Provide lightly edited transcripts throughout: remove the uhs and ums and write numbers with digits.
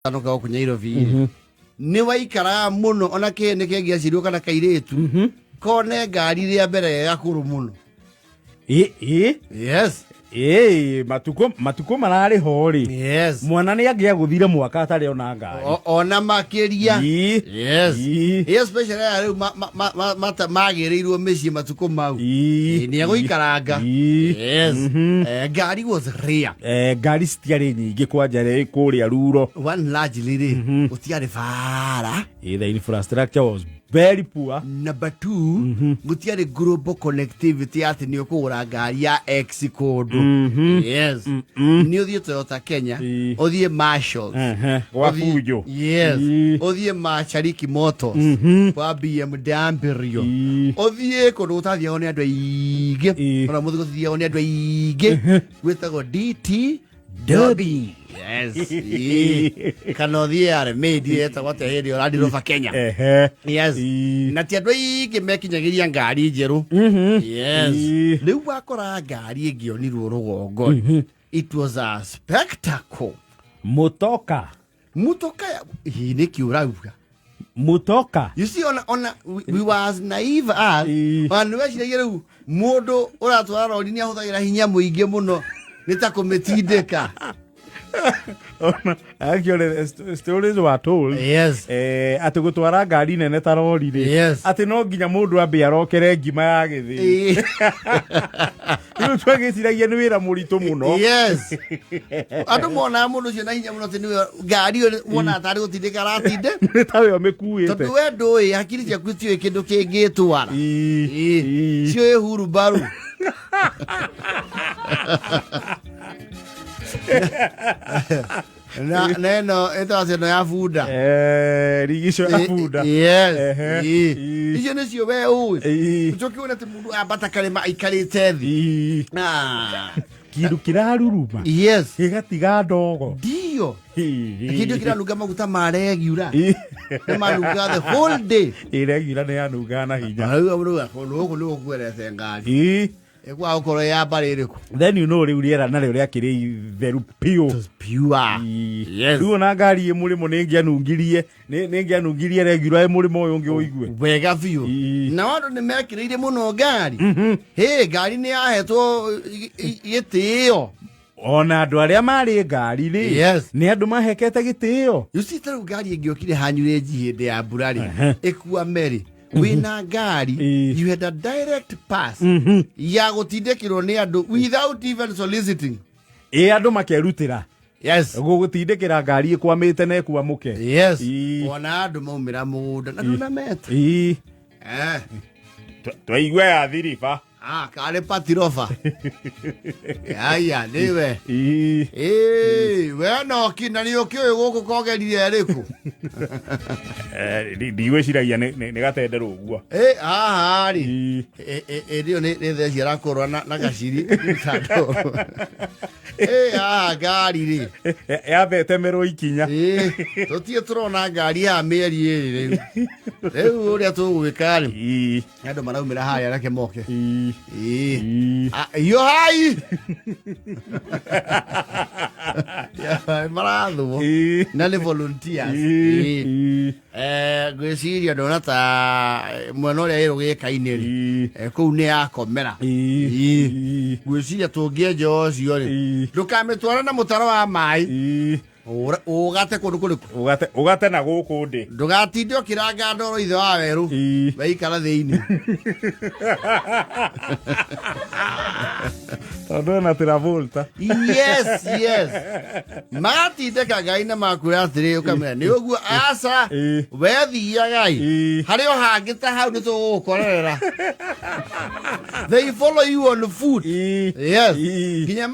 anoka okunyiro vi ni waikara muno ona ke ne ke giacirio kana kairetu kone ngari ria mbere yakuru muno yes matuko marari hori yes mwana ni agia guthire mwaka atari ona ngari ona makeria yes especially ari magirirwo mici matuko mau ni aguikaranga yes ngari was rare ngari citiari nyingi kwanja kuria ruro one largely utiari fara the infrastructure was very poor. Number 2, gutiari global connectivity ati ni okugura ngari ya X code. Yes. Ni uthie Toyota Kenya, uthie Marshall. Wafujo. Yes. Uthie Machariki Motors. Kwa BMW. Uthie kono utathia one andu aige. Ona muthigo thia one andu aige. Gwetago DT Derby. Yes. Kanothie are made eta gote hedi Land Rover Kenya. Yes. Na ti andu aige mekinyagiria ngari njeru. Yes. Riu wakora ngari ingionirwo rugongo. It was a spectacle. Mutoka ni kiurauga mutoka. You see we was naive as and we shire mundu uratwara rodi ni ahuthagira hinya muingi muno nitakumitindika. Actually, stories were told. Yes. Ati gutwara ngari nene ta rori ri. Yes. Ati no nginya mundu ambe arokere ngima ya githi. Iru twagiciragia ni wira muritu muno. Yes. Andu mona mundu cio na hinya muno tini ngari wona atari gutindika ratinde. Tawe amekuite. Tondu we ndui hakiri ciaku tio kindu kingitwara. Cio ehuru baru. No, ito asino ya fuda. Rigisho ya fuda. Yes. Icio nicio we ui. Ucoki wona te mundu abata kalema ikarite thi. Kindu kiraruruma. Yes. Igatiga ndogo. Dio. Kindu kiranuga maguta maregiura. Ne manuga the whole day. Iregiura ne anuga na hinya. Nugu kwerete ngari. Egwa ukoro ya baririku. Then you know riuriera na riuria kiri veru pure. Pure. Yes. Ruo na ngari murimo ningianungirie ningianungirie regiura murimo uyu ungi uigue. Wega biu. Na wandu ni mekireire muno ngari. Ngari ni yahetwo gitio. Ona andu aria mari ngari ri. Yes. Ni andu mahekete gitio. You see taru ngari ingiokire hanyure jihinde ya burari. Ekua meri. Wina ngari, you had a direct pass. Ya gutindikirwo ni andu without even soliciting. Andu makerutira. Yes. Gugutindikira ngari ikwamite na ekwamuke. Yes. Ona andu maumira munda na ndunamete. Twaigwe ya thiriba. Kare patirofa. Aya, niwe. We no kina ni okyo guku kogerire riku. Ndiwe ciragia ni gatendero uguo. Ri. Rio ni theci arakorwa na gaciri tando. Ngari ri. Yabete mero ikinya. Tutie turona ngari ya mieri iri riu uria tugwika ri. Andu maraumira haya reke moke. Yo hai. Maradho. Na ni volunteers. Gwiciria ndona ta mwana uria irugika-ini ri. Kuu ni akomera. Gwiciria tungienja ucio ri. Ndukamitwara na mutaro wa mai. Ugate kundu kuriku. Ugate na guku ndi. Ndugatinde ukiranga ndoro ithe wa weru. Weikara thiini. Adona Travolta. Yes. Matinde kagaina makura atiri ukamera ni uguo asa wethia gai hari o hangita hau ni tugukorera. They follow you on foot. Yes. Kinya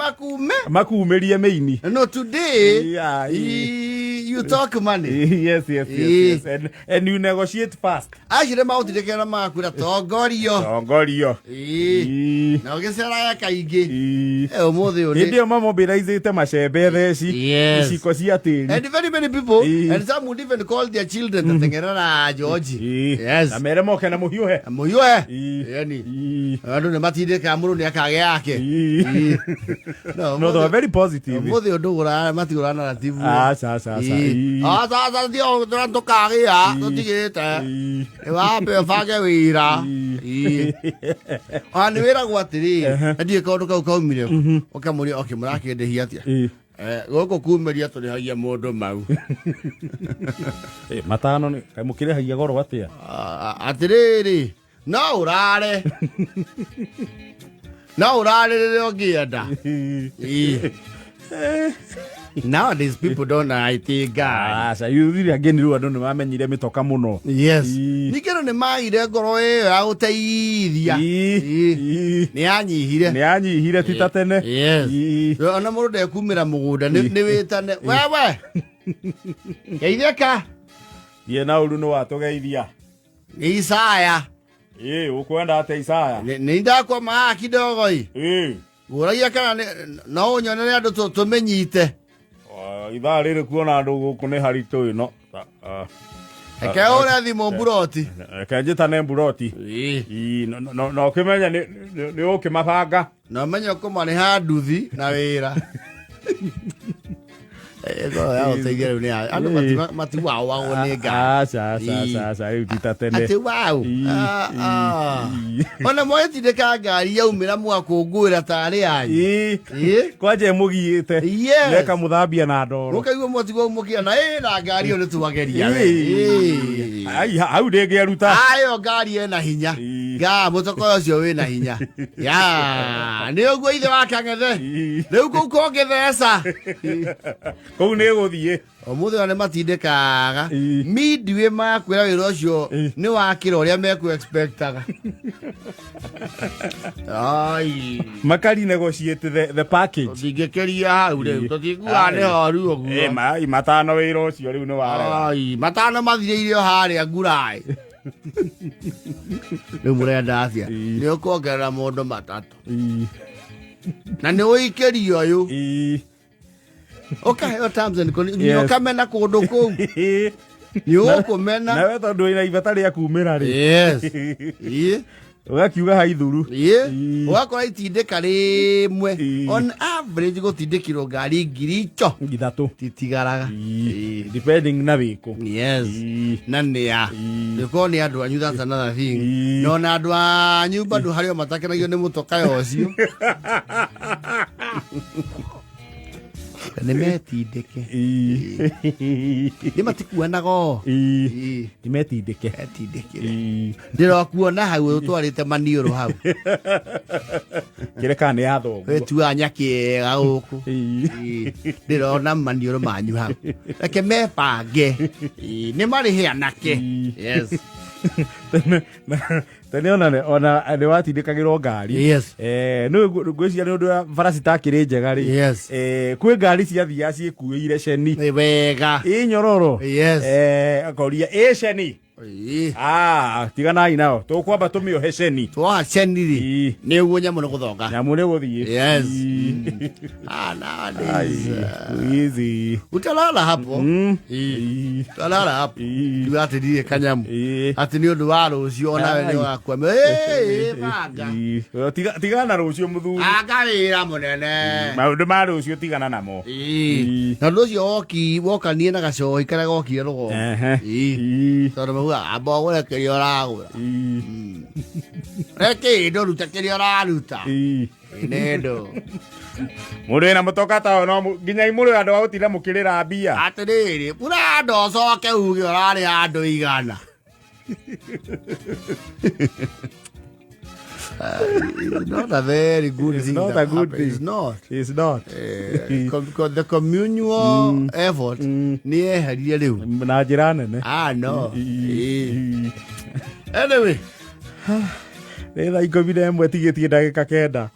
makumerie meini. No, today you talk money. Yes. And you negotiate fast. Ashire mautinde kera makura tongorio. Na ugesera ya kaigi. Umuthi uri. Ndio mobilizate macembe theci. Iciko cia tiri. And very many people and some would even call their children tengerera George. Yes. Na mere moke na muhiuhe. Yani. Andu ne matinde ka muru ni akage yake. No, they are very positive. Umuthi ndugura matigura narrative. Sa. Sasa ndio tukagia tutigite wape fage wira ani wira gwatiri ndie kaundu kau kaumire okamuri okimurake hiatia goko kumeria tuli hagia mundu mau matano ni kai mukire hagia goro atia atiriri no urare rero ngienda nowadays people don't I think so you really again ru andu nimamenyire mitoka muno yes nikero ne maire ngoro iyo ya uteithia ni anyihire titatene yes ona mundu ndekumira mugunda ni witane wewe geitheka ye na uru no watugeithia Isaya ukwenda ate Isaya ni ndakwa maa kidogo uragia kana no nyonere andu tumenyite ithaa riri kuona andu guku ni haritu ino eke ora thimo buroti eke njitane buroti no kimenya ni ukimabanga no menya kuma ni handuthi na wira ego ya uteigere ni andu matu wao wao ni ga sa utitatene ati wao ona moeti de ka ngari yaumira mwakungwira tari anyi kwaje mugiite leka muthambia na ndoro ukaigwa mwatigo mukia na na ngari yo nituwageria ai hau ndenge ruta ayo ngari ena hinya ga mutoko ucio wina hinya ya ni uguo ithe wake angethe riu ku kongethesa kou nä gå thiä omuthe ona nä matindäkaga midwe makwä ra wä ra å cio nä wakä ra å rä a mekwexpectaga makari negotiate the package thingä keria hau rä u tå tikuaga nä horu å guo matano wä ra å cio rä u nä warega matano mathirä ire o harä a nguraä rä u må renda atia nä å kuongerera må ndå matatå na nä å ikä rio å yå ukaheo terms and conditions ni ukamena kundu kou ni ukumena na we tondu ina ibata ria kumira ri yes ugakiuga haithuru ugakora itindika rimwe on average gutindikirwo ngari ngiri ithatu titigaraga depending na wiko yes na nia ndiko ni andu anyu that's another thing no na andu anyu bado hario matakenagio ni mutoka yocio nä metindä nä matikuonago nä metindä ndä rokuona hau å twarä te maniå rå hau kä reka nä yathomwo wä tua nyakä ega gå kå ndä rona maniå rå manyu hau reke mepange nä marä hä anake tene ona nä watindä rwo ngari ngwä cia nä å ndå bara citakä rä njega rä kwä ngari ciathia ciä kuä ire ceni wega ä nyororo akoria ä ceni tiganai nao tå kwamba tå mä ohe ceni twoha ceni rä nä guo nyamå nä gå thonga nyamå nä gå thiä utalala hapo utalala hapo tuatirire kanyamu ati ni undu wa rucio onawe ni wakwa banga tigana rucio muthuri agawira munene maundu ma rucio tigana namo na rucio wokanie na gacoi kara gokire rugo tondu maua abo wekerio ragura reke ndo ruta kerio raruta nendo mundu ena mutoka ta no nginya imuru andu agutira mukirira mbia atiriri pura ndo coke uge urari andu igana it's not a very good thing. Not a good thing. It's not. Because the communal effort ni eheririe riu na njira nene. No. Anyway. Nä thaa 11 tigitie ndagä ka 9